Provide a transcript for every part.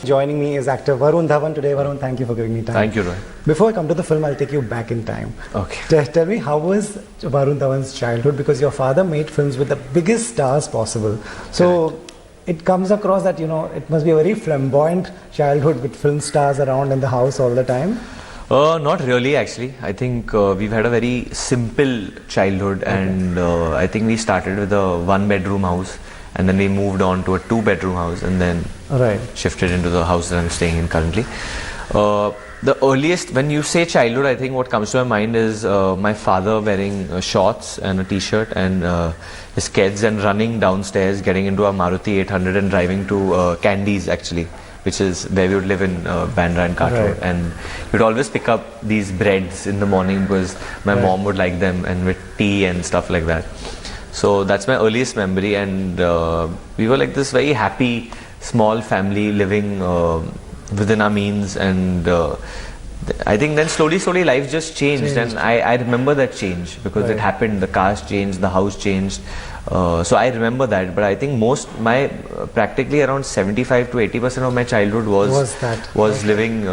Joining me is actor Varun Dhawan today. Varun, thank you for giving me time. Thank you, Roy. Before I come to the film, I'll take you back in time. Okay. Tell me, how was Varun Dhawan's childhood? Because your father made films with the biggest stars possible. So Correct. it comes across that, it must be a very flamboyant childhood with film stars around in the house all the time. Not really, actually. I think we've had a very simple childhood, and I think we started with a one-bedroom house, and then we moved on to a two-bedroom house, and then shifted into the house that I'm staying in currently. The earliest, when you say childhood, I think what comes to my mind is my father wearing shorts and a t-shirt and his kids, and running downstairs, getting into a Maruti 800 and driving to Candies, actually, which is where we would live in Bandra and Cart Road. And we'd always pick up these breads in the morning because my mom would like them, and with tea and stuff like that. So that's my earliest memory, and we were like this very happy small family living within our means, and I think then slowly life just changed. And I remember that change because it happened. The cars changed, the house changed, so I remember that. But I think practically around 75 to 80% of my childhood was living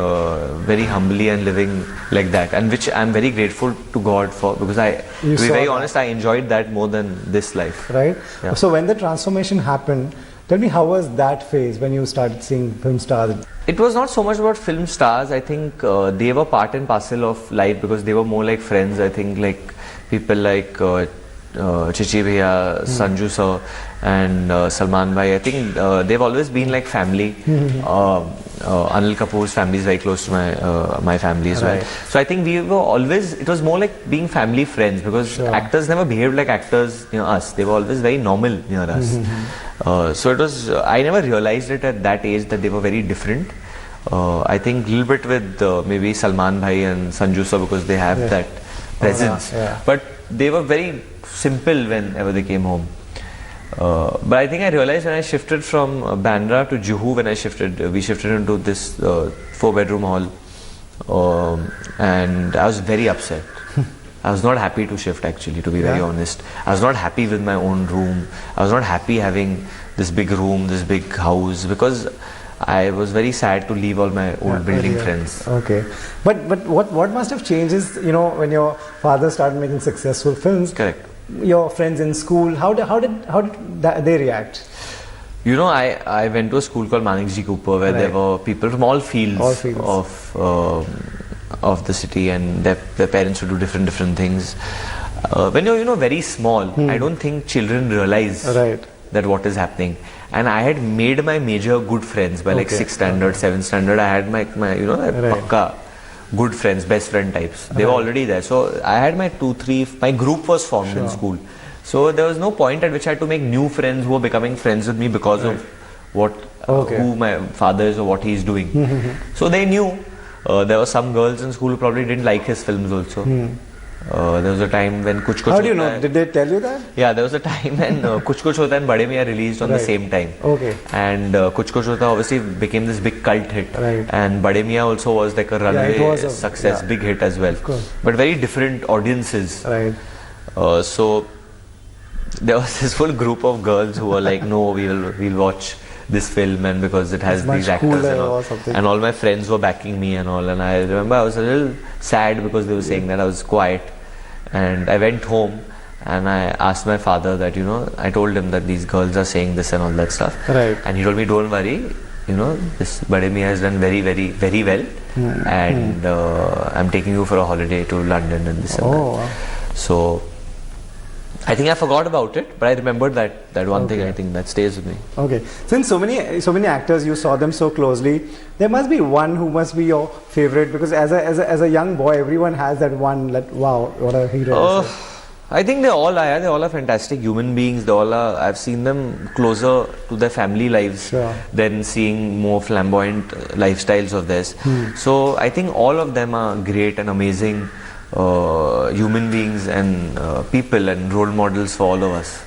very humbly and living like that, and which I'm very grateful to God for, because to be very honest, I enjoyed that more than this life. Right. Yeah. So when the transformation happened, tell me, how was that phase when you started seeing film stars? It was not so much about film stars. I think they were part and parcel of life because they were more like friends. I think like people like Chichi Bhaiya, Sanju sir, and Salman bhai. I think they've always been like family. Anil Kapoor's family is very close to my family as well. So I think we were always, it was more like being family friends, because actors never behaved like actors near us. They were always very normal near us. So it was, I never realized it at that age that they were very different. I think a little bit with maybe Salman bhai and Sanju sir, because they have that presence. But they were very simple whenever they came home. But I think I realized when I shifted from Bandra to Juhu, when we shifted into this 4-bedroom hall, and I was very upset. I was not happy to shift, actually, to be very honest. I was not happy with my own room. I was not happy having this big room, this big house, because I was very sad to leave all my old building friends. Okay. But what must have changed is, when your father started making successful films. Correct. Your friends in school, how did they react? I went to a school called Manikji Cooper, where there were people from all fields. Of the city, and their parents would do different things. When you're very small, I don't think children realize that what is happening. And I had made my major good friends by like 6th standard, 7th standard. I had my pakka good friends, best friend types. They were already there. So I had my my group was formed in school. So there was no point at which I had to make new friends who were becoming friends with me because of who my father is or what he is doing. So they knew. There were some girls in school who probably didn't like his films also. There was a time when Kuch Kuch How do you know? Did they tell you that? Yeah, there was a time when Kuch Kuch Hota and Bade Miyan released on the same time. And Kuch Kuch Hota obviously became this big cult hit. And Bade Miyan also was like a runaway success, big hit as well. But very different audiences. So there was this full group of girls who were like, no, we'll watch this film, and because it has these actors and all my friends were backing me and all. And I remember I was a little sad because they were saying that. I was quiet, and I went home and I asked my father that, I told him that these girls are saying this and all that stuff. And he told me, don't worry, this Bade Miyan has done very well, and I'm taking you for a holiday to London and this and that. So I think I forgot about it, but I remembered that one thing. I think that stays with me. Okay. Since so many actors, you saw them so closely, there must be one who must be your favorite, because as a young boy, everyone has that one. Wow, what a hero! I think they all are. They all are fantastic human beings. They all are. I've seen them closer to their family lives than seeing more flamboyant lifestyles of theirs. So I think all of them are great and amazing human beings and people and role models for all of us.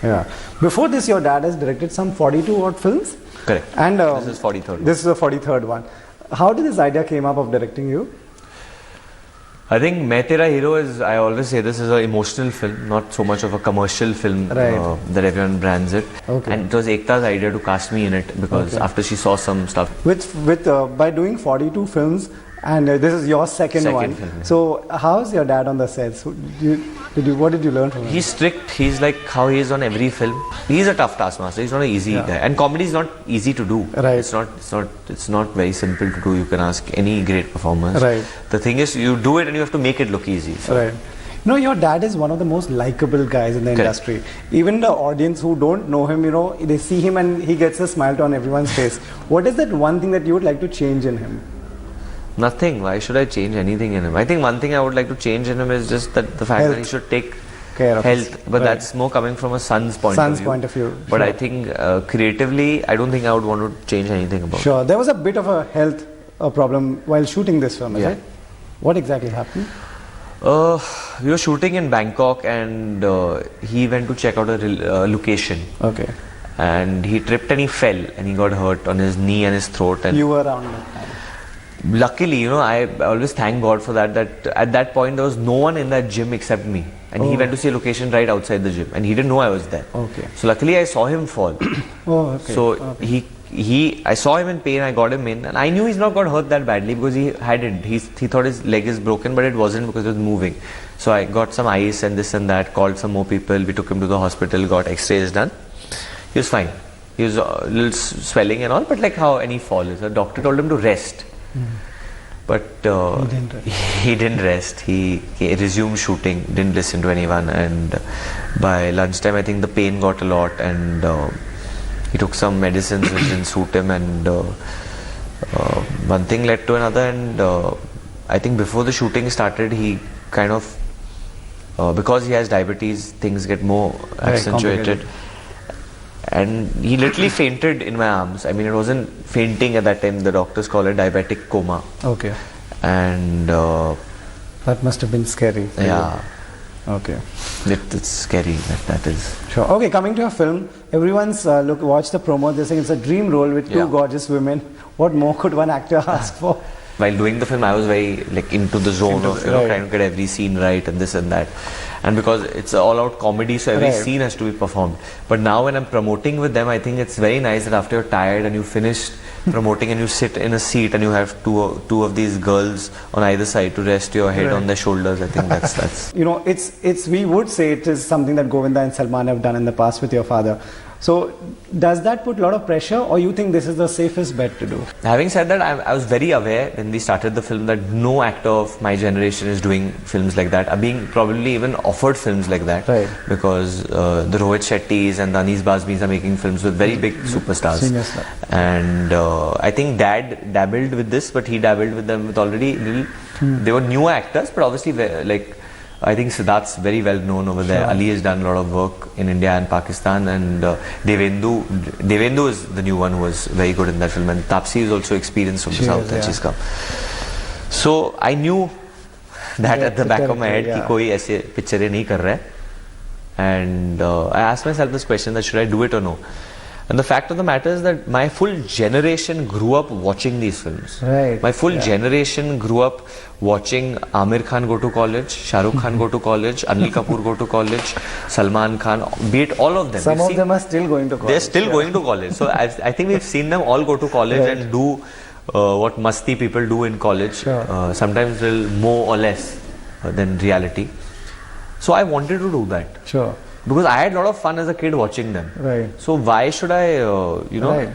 Before this, your dad has directed some 42 odd films. Correct. And this is 43rd. This is the 43rd one. How did this idea came up of directing you? I think Mein Tera Hero is, I always say this, is an emotional film, not so much of a commercial film that everyone brands it. Okay. And it was Ekta's idea to cast me in it because after she saw some stuff. By doing 42 films, and this is your second one. Film, yeah. So how's your dad on the sets? What did you learn from him? He's strict. He's like how he is on every film. He's a tough taskmaster. He's not an easy guy. And comedy is not easy to do. Right. It's not very simple to do. You can ask any great performers. Right. The thing is, you do it and you have to make it look easy. So. Right. You know, your dad is one of the most likable guys in the industry. Even the audience who don't know him, they see him and he gets a smile on everyone's face. What is that one thing that you would like to change in him? Nothing. Why should I change anything in him? I think one thing I would like to change in him is just that the fact that he should take care of health. But that's more coming from a son's point of view. But sure. I think creatively, I don't think I would want to change anything about it. Sure. There was a bit of a health problem while shooting this film, right? What exactly happened? We were shooting in Bangkok and he went to check out a location. Okay. And he tripped and he fell and he got hurt on his knee and his throat. And you were around that time. Luckily, I always thank God for that at that point there was no one in that gym except me. And he went to see a location right outside the gym and he didn't know I was there. Okay. So luckily I saw him fall. Okay. So I saw him in pain, I got him in and I knew he's not got hurt that badly because he hadn't. He thought his leg is broken but it wasn't because it was moving. So I got some ice and this and that, called some more people, we took him to the hospital, got x-rays done. He was fine. He was a little swelling and all, but like how any fall is. The doctor told him to rest. But he didn't rest. He resumed shooting, didn't listen to anyone, and by lunchtime I think the pain got a lot and he took some medicines which didn't suit him, and one thing led to another, and I think before the shooting started he kind of because he has diabetes, things get more accentuated. And he literally fainted in my arms. I mean, it wasn't fainting at that time. The doctors call it diabetic coma. Okay. And that must have been scary. Yeah. Okay. It's scary. That is. Sure. Okay, coming to your film, everyone's watch the promo. They're saying it's a dream role with two gorgeous women. What more could one actor ask for? While doing the film, I was very into the zone of trying to get every scene right and this and that. And because it's all out comedy, so every scene has to be performed. But now when I'm promoting with them, I think it's very nice that after you're tired and you finished promoting and you sit in a seat and you have two of these girls on either side to rest your head on their shoulders. I think that's it's we would say it is something that Govinda and Salman have done in the past with your father. So does that put a lot of pressure, or you think this is the safest bet to do? Having said that, I was very aware when we started the film that no actor of my generation is doing films like that, are being probably even offered films like that, because the Rohit Shetties and the Anis Bazmis are making films with very big superstars. And I think Dad dabbled with this, but he dabbled with them with already they were newer actors, but obviously like I think Siddharth's very well known over there. Ali has done a lot of work in India and Pakistan, and Devendu is the new one who was very good in that film, and Tapsi is also experienced from the south and she's come. So I knew that at the back of my head कि कोई ऐसे पिक्चरें नहीं कर रहा है, and I asked myself this question that should I do it or no. And the fact of the matter is that my full generation grew up watching these films. My full generation grew up watching Amir Khan go to college, Shah Rukh Khan go to college, Anil Kapoor go to college, Salman Khan, be it all of them. Some of them are still going to college. They're still going to college. So I think we've seen them all go to college and do what masti people do in college. Sometimes more or less than reality. So I wanted to do that. Because I had a lot of fun as a kid watching them. So why should I,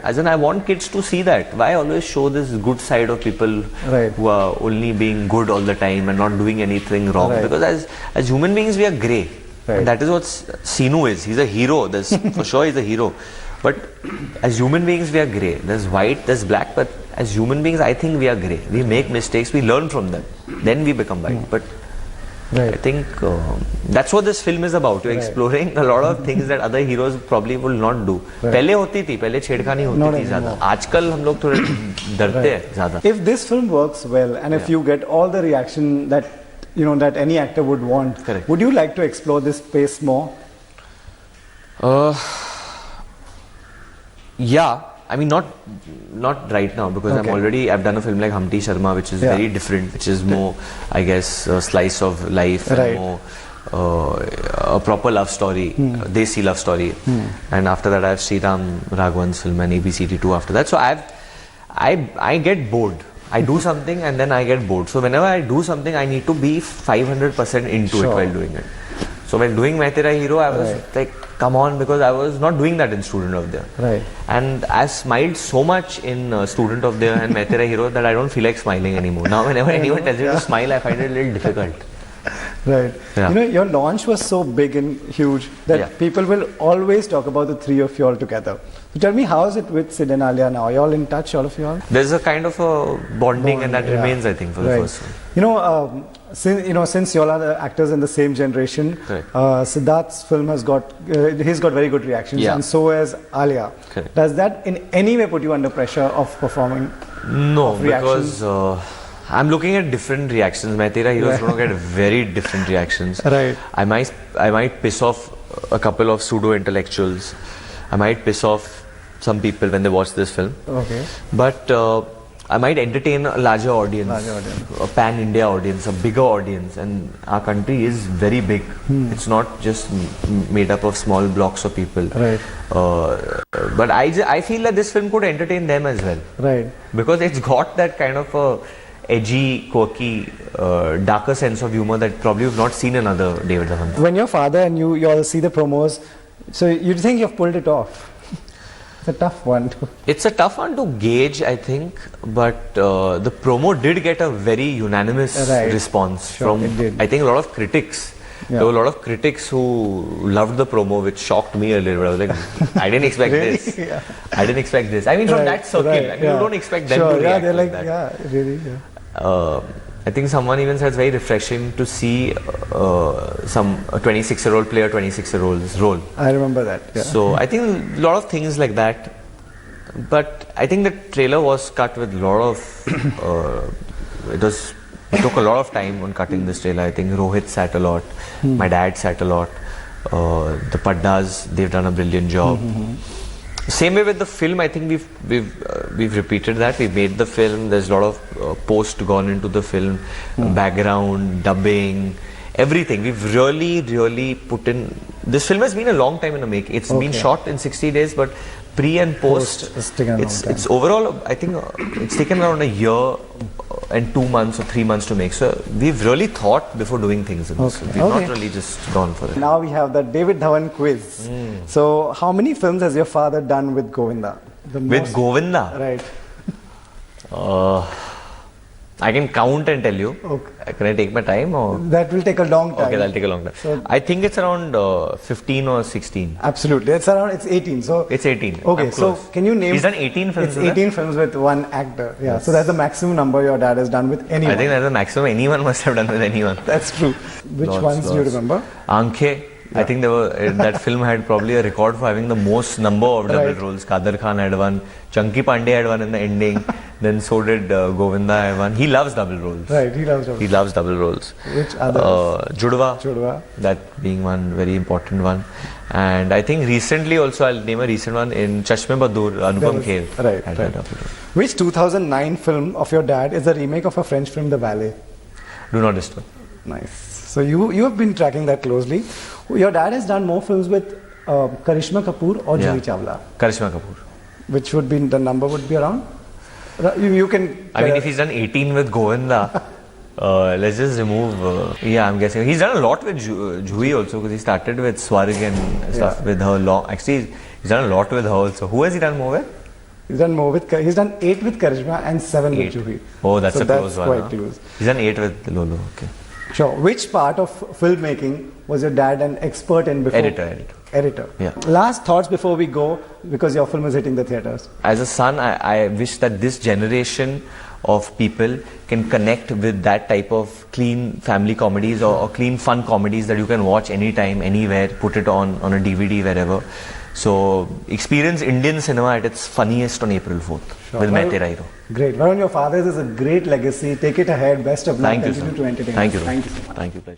as in I want kids to see that. Why always show this good side of people who are only being good all the time and not doing anything wrong? Because as human beings, we are grey. And that is what Sinu is. He's a hero. For sure he's a hero. But as human beings, we are grey. There's white, there's black. But as human beings, I think we are grey. We make mistakes, we learn from them. Then we become white. But I think that's what this film is about. You're exploring a lot of things that other heroes probably will not do. पहले होती थी, पहले छेड़खानी होती थी ज़्यादा. आजकल हम लोग थोड़े डरते हैं ज़्यादा. If this film works well and if you get all the reaction that that any actor would want, would you like to explore this space more? Yeah, I mean, not right now, because I've done a film like Humpty Sharma, which is very different, which is more, I guess, a slice of life and more a proper love story, Desi love story. And after that, I have Sriram Raghavan's film and ABCD2 after that. So I get bored. I do something and then I get bored. So whenever I do something, I need to be 500% into it while doing it. So when doing Mein Tera Hero, I was like, come on, because I was not doing that in Student of the Year. Right. And I smiled so much in Student of the Year and Mein Tera Hero that I don't feel like smiling anymore. Now whenever anyone tells me to smile, I find it a little difficult. Right. Yeah. You know, your launch was so big and huge that people will always talk about the three of you all together. So tell me, how is it with Sid and Alia now? Are you all in touch, all of you all? There's a kind of a bonding and that remains, I think, for the first one. You know, since you all are the actors in the same generation, Siddharth's film has got, he's got very good reactions, and so has Alia. Does that in any way put you under pressure of performing? No, because I'm looking at different reactions. Mein Tera Hero is going to get very different reactions. Right. I might piss off a couple of pseudo-intellectuals. I might piss off some people when they watch this film. Okay. But I might entertain a larger audience, a pan-India audience, a bigger audience, and our country is very big. It's not just made up of small blocks of people. Right. But I feel that this film could entertain them as well. Right. Because it's got that kind of a edgy, quirky, darker sense of humor that probably you've not seen in other David Dhawan. When your father and you all see the promos, so you think you've pulled it off? It's a tough one. It's a tough one to gauge, I think, but the promo did get a very unanimous response from, I think, a lot of critics. There were a lot of critics who loved the promo, which shocked me a little bit. I was like, I didn't expect this. I didn't expect this. I mean, from that circle, I mean, you don't expect them to react like that. I think someone even said it's very refreshing to see a 26-year-old play a 26-year-old's role. I remember that. So I think a lot of things like that. But I think the trailer was cut with a lot of, it took a lot of time on cutting this trailer. I think Rohit sat a lot, my dad sat a lot, the Paddas, they've done a brilliant job. Same way with the film, I think we've repeated that. We've made the film. There's a lot of post gone into the film, background, dubbing, everything. We've really put in. This film has been a long time in the making. It's been shot in 60 days, but pre and post, it's overall, I think it's taken around a year and 2 months or 3 months to make. So we've really thought before doing things in this. We've not really just gone for it. Now we have the David Dhawan quiz. So how many films has your father done with Govinda? With Govinda? Right. I can count and tell you. Can I take my time? Or? That will take a long time. Okay, that'll take a long time. So I think it's around 15 or 16. Absolutely. It's 18. So it's 18. Okay, so can you name... He's done 18 films. It's 18 films with one actor. Yeah. So that's the maximum number your dad has done with anyone. I think that's the maximum anyone must have done with anyone. That's true. Which ones do you remember? Aankhein. I think that film had probably a record for having the most number of double roles. Kader Khan had one, Chunky Pandey had one in the ending, then so did Govinda had one. He loves double roles. Right, he loves double roles. He loves double roles. Which others? Judwa. That being one very important one. And I think recently also, I'll name a recent one, in Chashme Badur, Anupam Kher. Right. Which 2009 film of your dad is a remake of a French film, The Valet? Do Not Disturb. Nice. So you have been tracking that closely. Your dad has done more films with Karishma Kapoor or Juhi Chawla? Karishma Kapoor. Which would be, the number would be around? You can... I mean, if he's done 18 with Govinda, let's just remove... I'm guessing. He's done a lot with Juhi also, because he started with Swarg and stuff with her. Actually, he's done a lot with her also. Who has he done more with? He's done more with... He's done 8 with Karishma and 7 with Juhi. Oh, that's a close one. That's quite close. He's done 8 with Lolo, okay. Sure. Which part of filmmaking was your dad an expert in before? Editor. Yeah. Last thoughts before we go, because your film is hitting the theatres. As a son, I wish that this generation of people can connect with that type of clean family comedies or clean fun comedies that you can watch anytime, anywhere, put it on a DVD, wherever. So, experience Indian cinema at its funniest on April 4th with Mein Tera Hero. Great. Varun, your father's is a great legacy. Take it ahead. Best of luck. Thank you, Continue to entertain. Thank you. Thank you so much. Thank you. Pleasure.